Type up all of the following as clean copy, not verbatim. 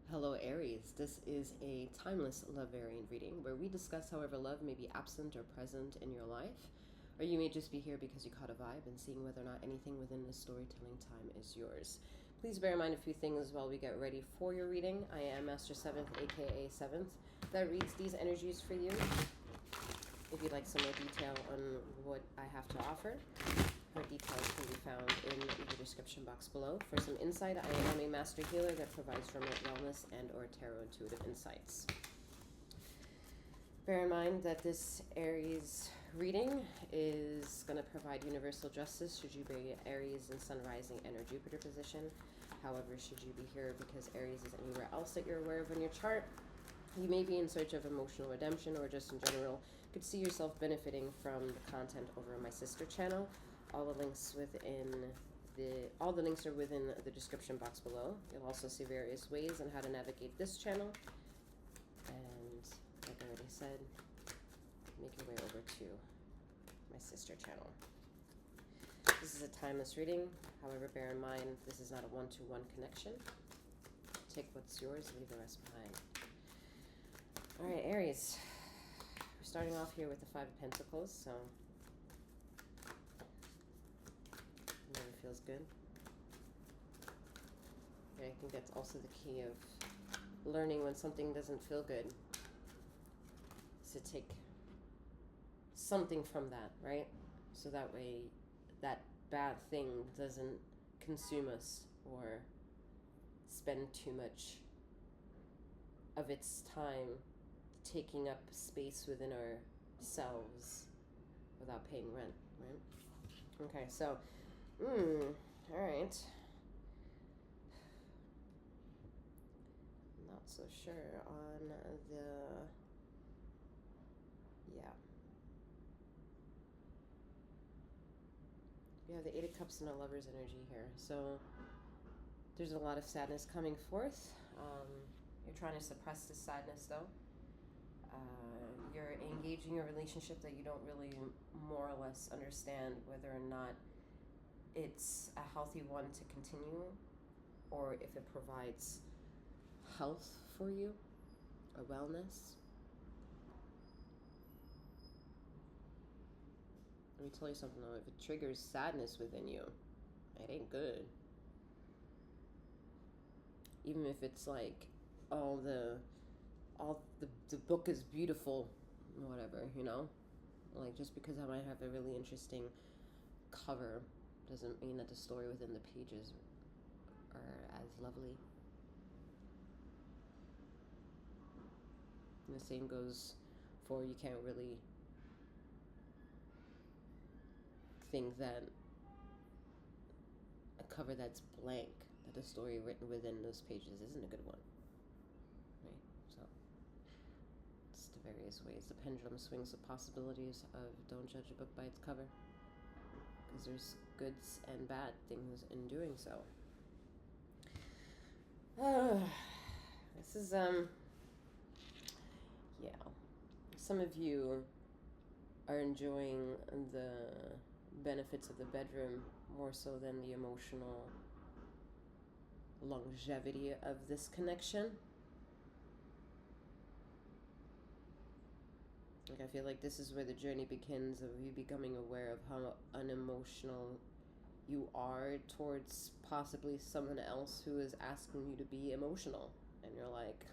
Hello, Aries. This is a timeless love variant reading where we discuss however love may be absent or present in your life, or you may just be here because you caught a vibe and seeing whether or not anything within this storytelling time is yours. Please bear in mind a few things while we get ready for your reading. I am Master 7th, aka 7th, that reads these energies for you. If you'd like some more detail on what I have to offer, her details can be found in the description box below. For some insight, I am a master healer that provides remote wellness and or tarot intuitive insights. Bear in mind that this Aries reading is going to provide universal justice should you be Aries in Sun, Rising, and or Jupiter position. However, should you be here because Aries is anywhere else that you're aware of in your chart, you may be in search of emotional redemption or just in general could see yourself benefiting from the content over on my sister channel. All the links are within the description box below. You'll also see various ways on how to navigate this channel. And like I already said, make your way over to my sister channel. This is a timeless reading. However, bear in mind, this is not a one-to-one connection. Take what's yours, leave the rest behind. All right, Aries. We're starting off here with the Five of Pentacles, so never feels good. And I think that's also the key of learning when something doesn't feel good, is to take something from that, right? So that way that bad thing doesn't consume us or spend too much of its time taking up space within ourselves without paying rent, right? Okay, so, all right. Not so sure on the, yeah. We have the Eight of Cups and a Lover's energy here. So there's a lot of sadness coming forth. You're trying to suppress this sadness, though. You're engaging a relationship that you don't really more or less understand whether or not it's a healthy one to continue or if it provides health for you or wellness. Let me tell you something though, if it triggers sadness within you, it ain't good. Even if it's like the book is beautiful, whatever, you know? Like, just because I might have a really interesting cover doesn't mean that the story within the pages are as lovely. And the same goes for, you can't really think that a cover that's blank, that the story written within those pages isn't a good one, right? So it's the various ways the pendulum swings the possibilities of don't judge a book by its cover, because there's goods and bad things in doing so. This is yeah, some of you are enjoying the benefits of the bedroom more so than the emotional longevity of this connection. Like, I feel like this is where the journey begins of you becoming aware of how unemotional you are towards possibly someone else who is asking you to be emotional. And you're like,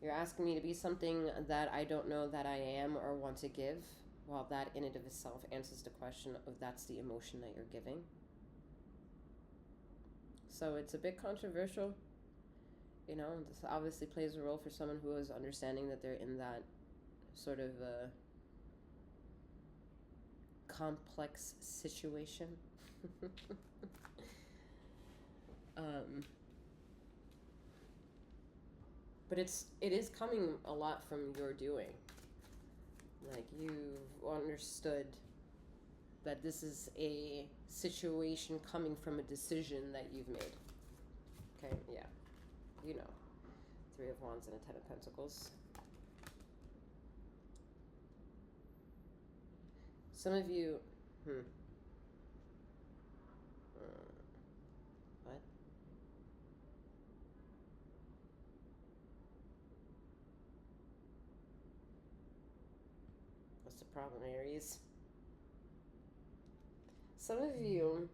you're asking me to be something that I don't know that I am or want to give. Well, that in and of itself answers the question of that's the emotion that you're giving. So it's a bit controversial. You know, this obviously plays a role for someone who is understanding that they're in that sort of complex situation. But it is coming a lot from your doing. Like, you've understood that this is a situation coming from a decision that you've made. Okay, yeah. You know. Three of Wands and a Ten of Pentacles. Some of you... What? problem, Aries? Some of you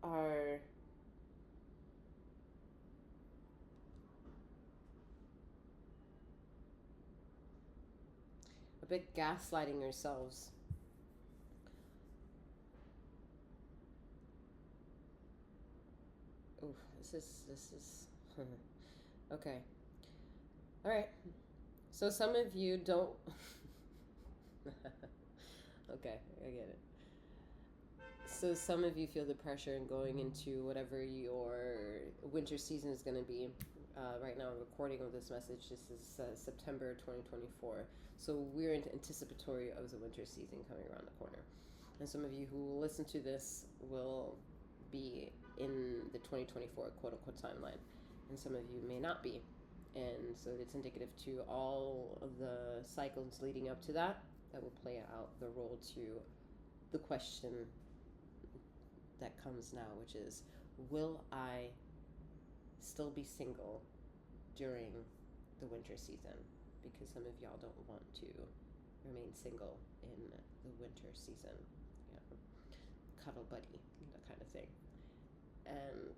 are a bit gaslighting yourselves. Ooh, this is okay. All right. So some of you don't. Okay, I get it. So some of you feel the pressure in going into whatever your winter season is going to be. Right now, I'm recording of this message. This is September 2024. So we're anticipatory of the winter season coming around the corner. And some of you who will listen to this will be in the 2024 quote-unquote timeline. And some of you may not be. And so it's indicative to all of the cycles leading up to that will play out the role to the question that comes now, which is, will I still be single during the winter season? Because some of y'all don't want to remain single in the winter season. Yeah. Cuddle buddy, that kind of thing. And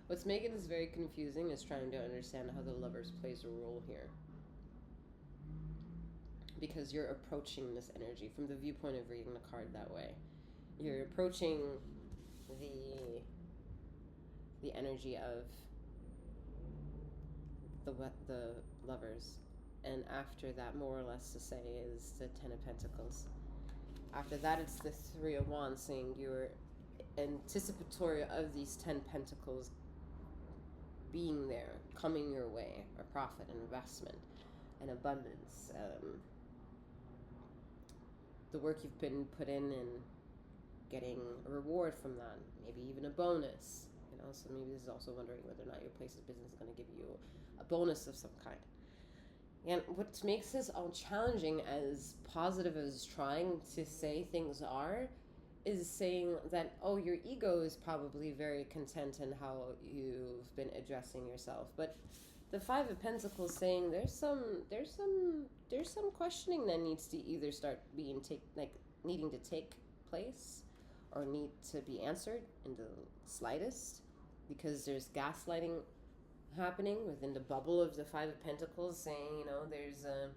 what's making this very confusing is trying to understand how the Lovers plays a role here. Because you're approaching this energy from the viewpoint of reading the card that way. You're approaching the energy of the Lovers, and after that, more or less to say, is the Ten of Pentacles. After that, it's the Three of Wands, saying you're anticipatory of these 10 Pentacles being there, coming your way, a profit, an investment, an abundance, the work you've been put in and getting a reward from that, maybe even a bonus. So maybe this is also wondering whether or not your place of business is going to give you a bonus of some kind. And what makes this all challenging, as positive as trying to say things are, is saying that, oh, your ego is probably very content in how you've been addressing yourself. But the Five of Pentacles saying there's some questioning that needs to either start being needing to take place or need to be answered in the slightest, because there's gaslighting happening within the bubble of the Five of Pentacles, saying, there's a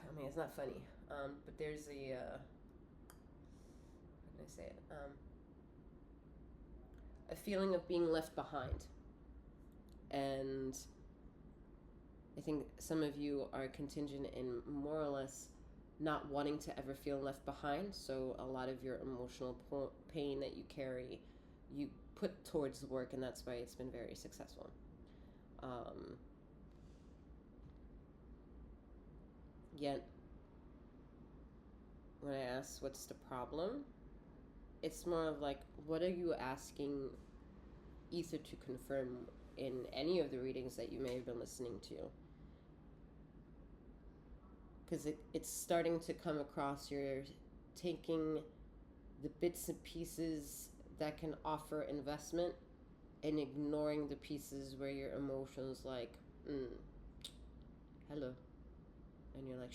I mean, it's not funny, but there's a how can I say it, a feeling of being left behind. And I think some of you are contingent in more or less not wanting to ever feel left behind. So a lot of your emotional pain that you carry, you put towards the work, and that's why it's been very successful. Yet, when I ask what's the problem, it's more of like, what are you asking Ether to confirm in any of the readings that you may have been listening to? Because it's starting to come across, you're taking the bits and pieces that can offer investment and ignoring the pieces where your emotions like, hello. And you're like,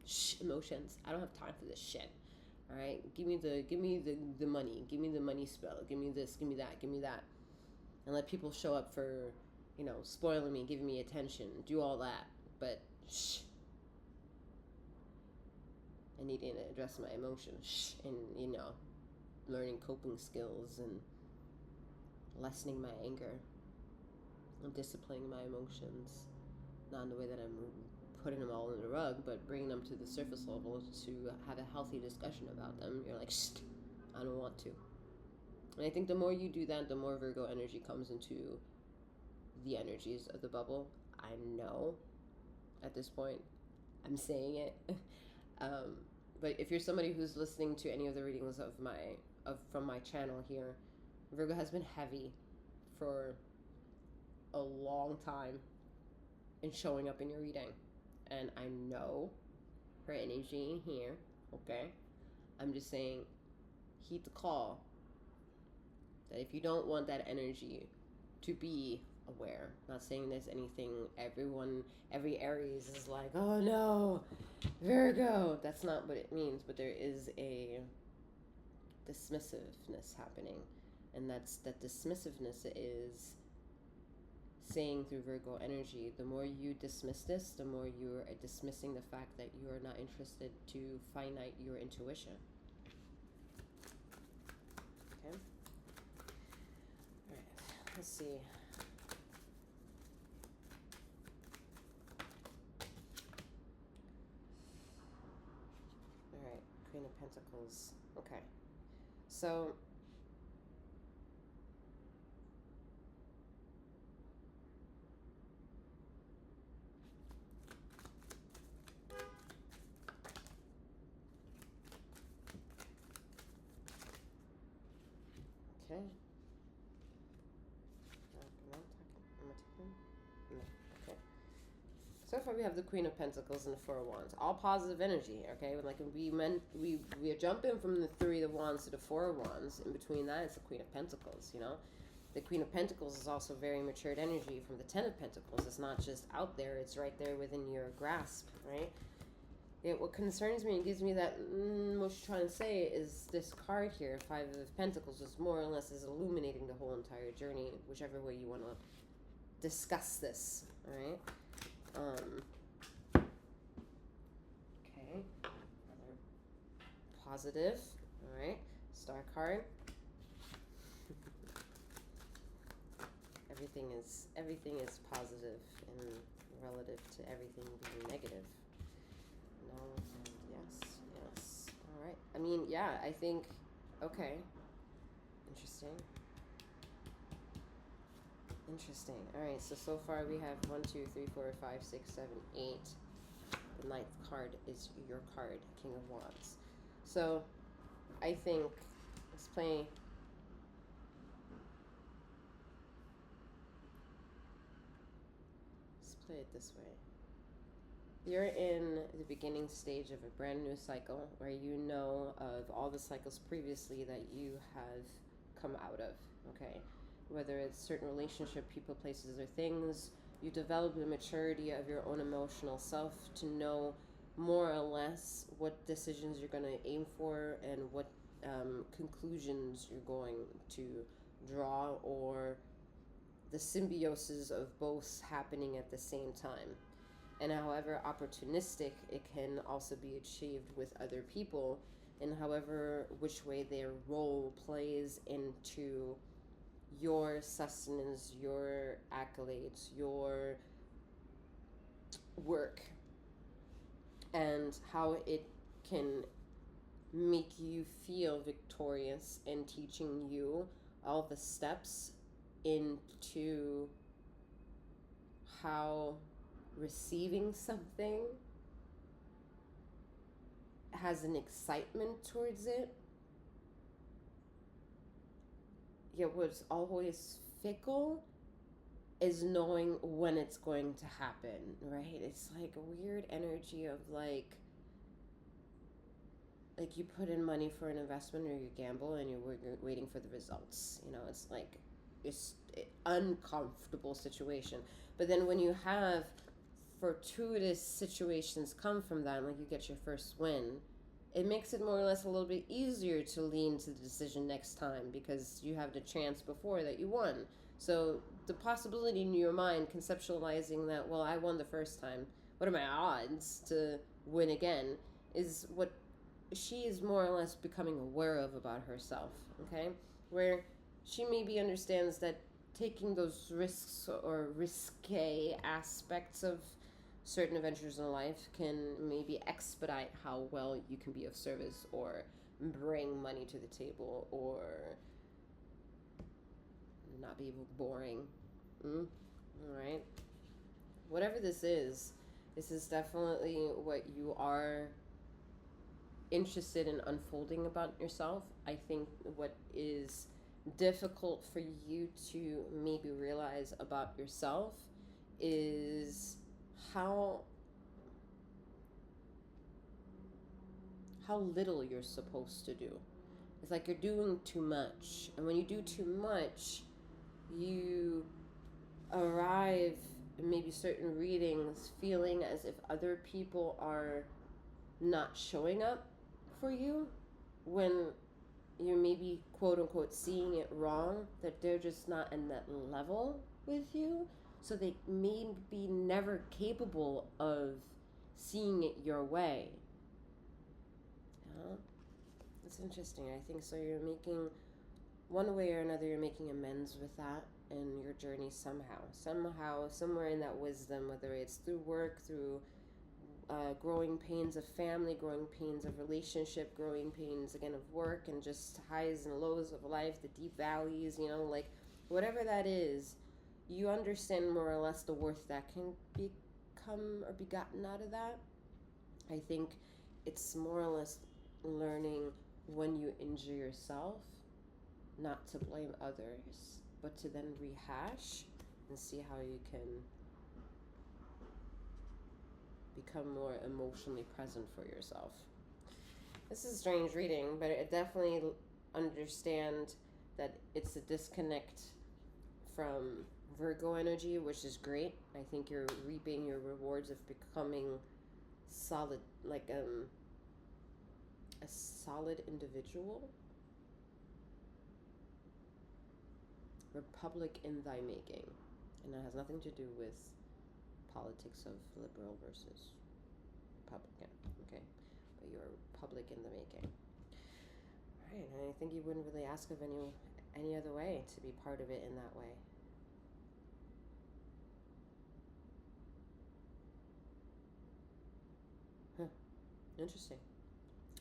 shh, emotions. I don't have time for this shit. All right, give me the money. Give me the money spell. Give me this. Give me that. And let people show up for, spoiling me, giving me attention, do all that. But shh. I need to address my emotions. Shh. And learning coping skills and lessening my anger and disciplining my emotions, not in the way that I'm putting them all in the rug, but bringing them to the surface level to have a healthy discussion about them. You're like, shh, I don't want to. And I think the more you do that, the more Virgo energy comes into the energies of the bubble. I know at this point I'm saying it. But if you're somebody who's listening to any of the readings from my channel here, Virgo has been heavy for a long time in showing up in your reading. And I know her energy in here, okay? I'm just saying, heed the call that if you don't want that energy to be aware, not saying there's anything, every Aries is like, oh no, Virgo. That's not what it means, but there is a dismissiveness happening. And that dismissiveness is saying through Virgo energy, the more you dismiss this, the more you're dismissing the fact that you are not interested to finite your intuition. Okay? Alright, let's see. Alright, Queen of Pentacles. Okay. So okay. Am I talking? No. Okay. So far we have the Queen of Pentacles and the Four of Wands. All positive energy, okay? Like we are jumping from the Three of Wands to the Four of Wands. In between that is the Queen of Pentacles, you know? The Queen of Pentacles is also very matured energy from the Ten of Pentacles. It's not just out there, it's right there within your grasp, right? Yeah, what concerns me and gives me that, what you're trying to say is this card here, Five of Pentacles, is more or less is illuminating the whole entire journey, whichever way you want to discuss this, alright? Okay, another positive, alright, Star card. Everything is positive and relative to everything being negative. No, and yes. All right. I mean, yeah, I think, okay. Interesting. All right, so far we have 1, 2, 3, 4, 5, 6, 7, 8. The ninth card is your card, King of Wands. So I think, let's play it this way. You're in the beginning stage of a brand new cycle where you know of all the cycles previously that you have come out of, okay? Whether it's certain relationship, people, places, or things, you develop the maturity of your own emotional self to know more or less what decisions you're going to aim for and what conclusions you're going to draw, or the symbiosis of both happening at the same time. And however opportunistic it can also be achieved with other people, and however which way their role plays into your sustenance, your accolades, your work, and how it can make you feel victorious in teaching you all the steps into how receiving something has an excitement towards it. Yet what's always fickle is knowing when it's going to happen, right? It's like a weird energy of like you put in money for an investment or you gamble and you're waiting for the results. You know, it's like it's an uncomfortable situation. But then when you have fortuitous situations come from that, like you get your first win, it makes it more or less a little bit easier to lean to the decision next time because you have the chance before that you won. So the possibility in your mind conceptualizing that, well, I won the first time, what are my odds to win again, is what she is more or less becoming aware of about herself, okay? Where she maybe understands that taking those risks or risque aspects of certain adventures in life can maybe expedite how well you can be of service or bring money to the table or not be boring. All right. Whatever this is definitely what you are interested in unfolding about yourself. I think what is difficult for you to maybe realize about yourself is how little you're supposed to do. It's like you're doing too much. And when you do too much, you arrive in maybe certain readings feeling as if other people are not showing up for you when you're maybe quote unquote seeing it wrong, that they're just not in that level with you. So they may be never capable of seeing it your way. Yeah, it's interesting. I think so. You're making, one way or another, you're making amends with that in your journey somehow, somewhere in that wisdom, whether it's through work, through growing pains of family, growing pains of relationship, growing pains again of work, and just highs and lows of life, the deep valleys, like whatever that is, you understand more or less the worth that can become or be gotten out of that. I think it's more or less learning when you injure yourself, not to blame others, but to then rehash and see how you can become more emotionally present for yourself. This is a strange reading, but I definitely understand that it's a disconnect from Virgo energy, which is great. I think you're reaping your rewards of becoming solid, like a solid individual. Republic in thy making. And that has nothing to do with politics of liberal versus Republican, okay? But you're a republic in the making. Alright, and I think you wouldn't really ask of any other way to be part of it in that way. Huh. Interesting.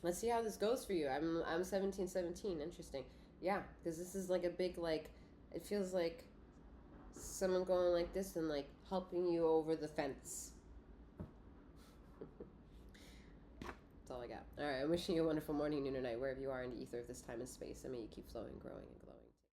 Let's see how this goes for you. I'm 1717. Interesting. Yeah, because this is like a big, like, it feels like someone going like this and like helping you over the fence. That's all I got. All right, I'm wishing you a wonderful morning, noon, or night, wherever you are in the ether of this time and space, and may you keep flowing, growing, and glowing.